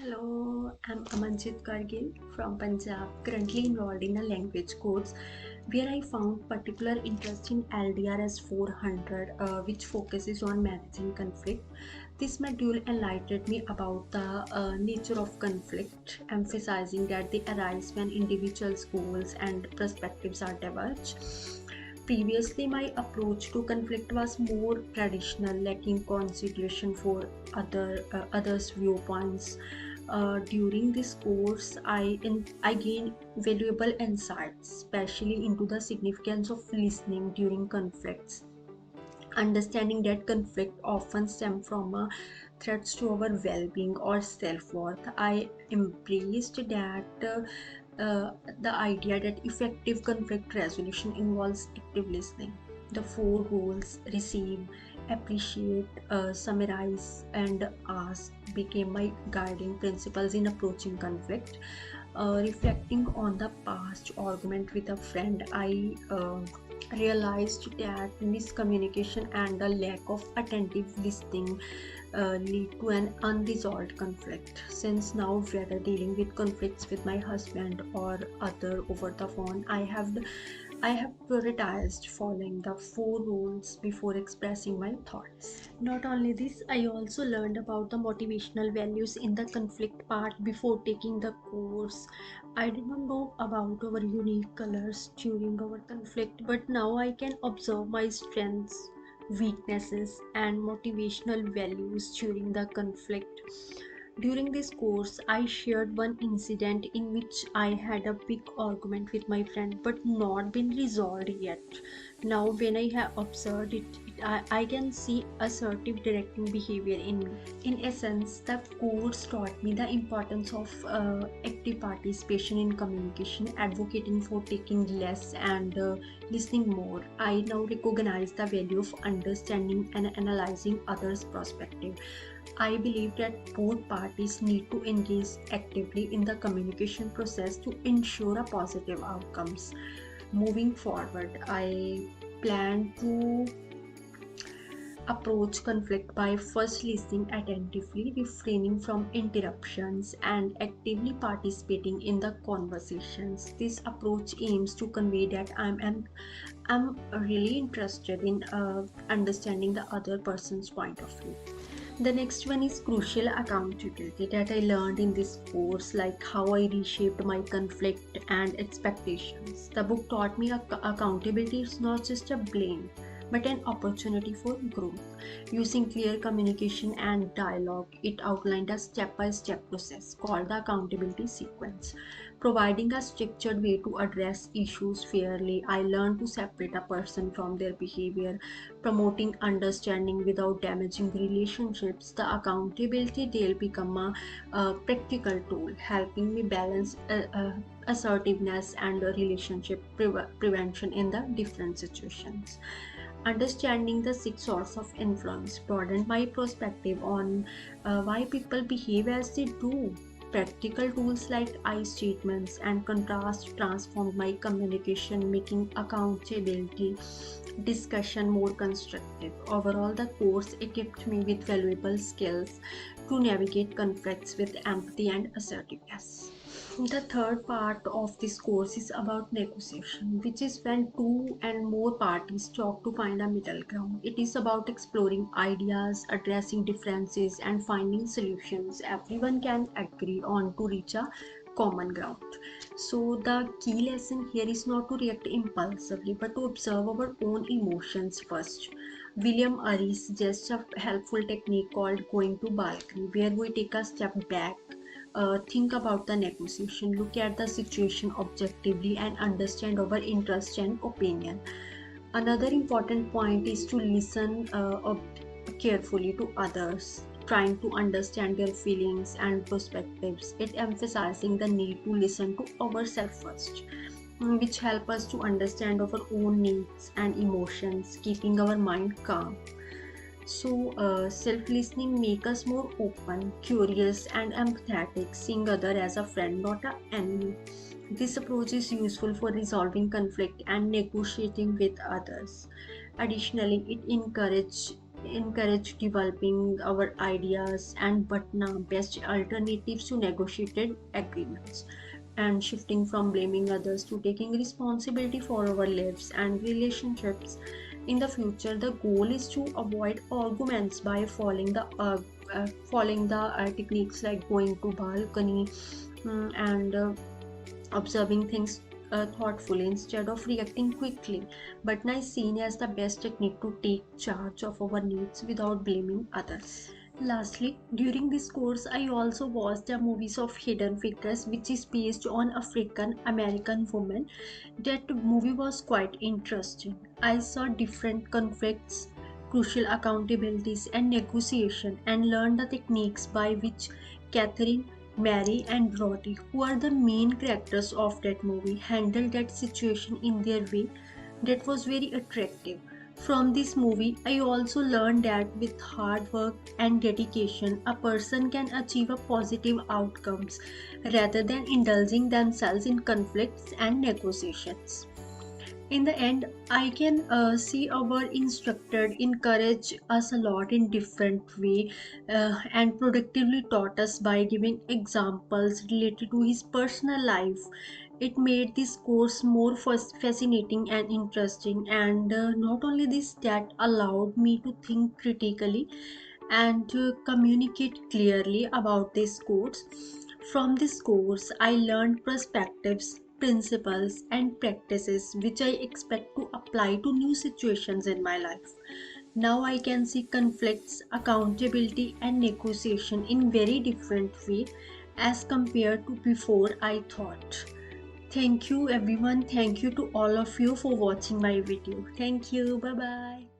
Hello, I'm Amanjit Kargil from Punjab, currently enrolled in a language course where I found particular interest in LDRS 400, which focuses on managing conflict. This module enlightened me about the nature of conflict, emphasizing that they arise when individuals' goals and perspectives are diverged. Previously, my approach to conflict was more traditional, lacking consideration for others' viewpoints. During this course, I gained valuable insights, especially into the significance of listening during conflicts. Understanding that conflict often stem from threats to our well-being or self-worth, I embraced the idea that effective conflict resolution involves active listening. The four goals: receive, appreciate, summarize, and ask became my guiding principles in approaching conflict. Reflecting on the past argument with a friend, I realized that miscommunication and a lack of attentive listening lead to an unresolved conflict. Since now, whether dealing with conflicts with my husband or other over the phone, I have prioritized following the four rules before expressing my thoughts. Not only this, I also learned about the motivational values in the conflict part before taking the course. I did not know about our unique colors during our conflict, but now I can observe my strengths, weaknesses, and motivational values during the conflict. During this course, I shared one incident in which I had a big argument with my friend but not been resolved yet. Now, when I have observed I can see assertive directing behavior in me. In essence, the course taught me the importance of active participation in communication, advocating for taking less and listening more. I now recognize the value of understanding and analyzing others' perspective. I believe that both parties need to engage actively in the communication process to ensure a positive outcomes. Moving forward, I plan to approach conflict by first listening attentively, refraining from interruptions, and actively participating in the conversations. This approach aims to convey that I'm really interested in understanding the other person's point of view. The next one is crucial accountability that I learned in this course, like how I reshaped my conflict and expectations. The book taught me accountability is not just a blame, but an opportunity for growth. Using clear communication and dialogue, it outlined a step by step process called the accountability sequence. Providing a structured way to address issues fairly, I learned to separate a person from their behavior, promoting understanding without damaging relationships. The accountability deal become a practical tool, helping me balance assertiveness and relationship prevention in the different situations. Understanding the six sources of influence broadened my perspective on why people behave as they do. Practical tools like I statements and contrast transformed my communication, making accountability discussion more constructive. Overall, the course equipped me with valuable skills to navigate conflicts with empathy and assertiveness. The third part of this course is about negotiation, which is when two and more parties talk to find a middle ground. It is about exploring ideas, addressing differences, and finding solutions everyone can agree on to reach a common ground. So, the key lesson here is not to react impulsively but to observe our own emotions first. William Urey suggests a helpful technique called going to balcony, where we take a step back, think about the negotiation, look at the situation objectively, and understand our interest and opinion. Another important point is to listen carefully to others, trying to understand their feelings and perspectives. It emphasizing the need to listen to ourselves first, which help us to understand our own needs and emotions, keeping our mind calm. So, self-listening make us more open, curious, and empathetic, seeing other as a friend, not an enemy. This approach is useful for resolving conflict and negotiating with others. Additionally, it encourages encourage developing our ideas and Batna best alternatives to negotiated agreements, and shifting from blaming others to taking responsibility for our lives and relationships. In the future, the goal is to avoid arguments by following the techniques like going to balcony, and observing things thoughtfully instead of reacting quickly. But now is seen as the best technique to take charge of our needs without blaming others. Lastly, during this course, I also watched the movies of Hidden Figures, which is based on African American woman. That movie was quite interesting. I saw different conflicts, crucial accountabilities, and negotiation, and learned the techniques by which Catherine, Mary, and Roddy, who are the main characters of that movie, handled that situation in their way that was very attractive. From this movie, I also learned that with hard work and dedication, a person can achieve a positive outcomes rather than indulging themselves in conflicts and negotiations. In the end, I can see our instructor encourage us a lot in different way, and productively taught us by giving examples related to his personal life. It made this course more fascinating and interesting, and not only this, that allowed me to think critically and to communicate clearly about this course. From this course, I learned perspectives, principles, and practices which I expect to apply to new situations in my life. Now I can see conflicts, accountability, and negotiation in very different way as compared to before I thought. Thank you everyone. Thank you to all of you for watching my video. Thank you. Bye bye.